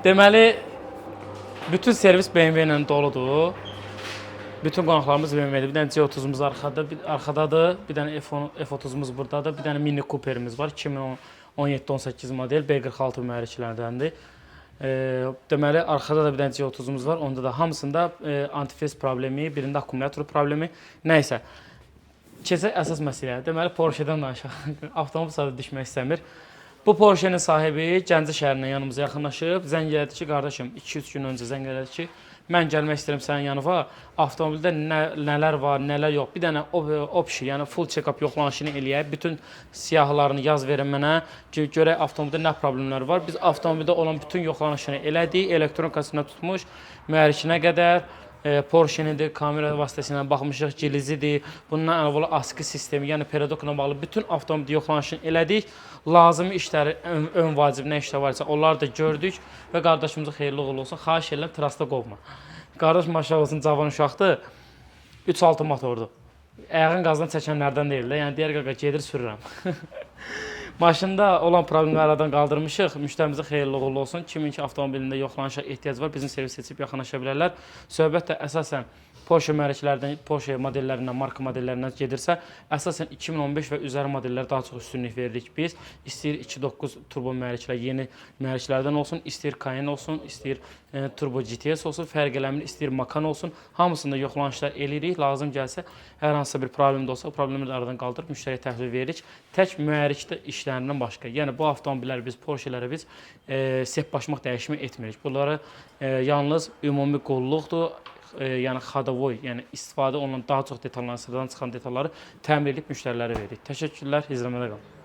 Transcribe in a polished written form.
Deməli, bütün servis BMW ilə doludur. Bütün qonaqlarımız BMW-dir. Bir dənə C30'umuz arxadadır. Bir dənə F30'umuz buradadır. Bir dənə Mini Cooper'imiz var. 2017-18 model B46 mühərriklərdəndir. Deməli, arxada da bir dənə C30'umuz var. Onda da hamısında antifriz problemi, birində akkumulyator problemi. Nəysə. Keçək əsas məsələyə. Deməli, Porsche-dən danışaq. Avtomobil sadə düşmək istəmir. Bu Porsche-nin sahibi Gəncə şəhərindən yanımıza yaxınlaşıb. Zəng elədi ki, qardaşım, 2-3 gün öncə zəng elədi ki, mən gəlmək istəyirəm sənin yanına. Avtomobildə nələr var, nələr yox. Bir dənə option, yəni full check-up yoxlanışını eləyək. Bütün siyahılarını yaz verin mənə. Görək avtomobildə nə problemlər var. Biz avtomobildə olan bütün yoxlanışını elədik. Elektronikasına tutmuş, mühərrikinə qədər. Porsche-nidir, kamera vasitəsilə baxmışıq, gilizidir. Bundan əlavə askı sistemi, yəni periodikla bağlı bütün avtomobil yoxlanışını elədik. Lazımi işləri, ön vacib nə işlər varsa onları da gördük və qardaşımıza xeyirli uğurlu olsun. Xahiş edirəm, trasta qovma. Qardaş maşallah olsun, cavan uşaqdır. 3.6 motordur. Ayağın qazdan çəkənlərdən deyil də, yəni deyər qaqa gedir sürürəm. Maşında olan problemləri aradan qaldırmışıq. Müştərimizə xeyirli uğurlu olsun. Kimin ki avtomobilində yoxlanışa ehtiyac var, bizim servis seçib yaxınlaşa bilərlər. Söhbət də əsasən Porsche mühərriklərdən, Porsche modellərindən, marka modellərindən gedirsə, əsasən 2015 və üzəri modellər daha çox üstünlük veririk biz. İstəyir 2.9 turbo mühərriklər, yeni mühərriklərdən olsun, istəyir Cayenne olsun, istəyir turbo GTS olsun, fərq eləmir, istəyir Macan olsun. Hamısında yoxlanışlar eləyirik. Lazım gəlsə, hər hansısa bir problem də olsa, o problemləri aradan qaldırıb müştəriyə təhvil veririk. Tək mühərrikdə işlərindən başqa. Yəni bu avtomobilləri biz, Porsche-ləri biz sep başmaq dəyişmə etmirik. Bunları yalnız ümumi qulluqdur. Yəni xadavoy, yəni istifadə olunan daha çox detalların, sıradan çıxan detalları təmin edib müştərilərə veririk. Təşəkkürlər, izləmədə qalın.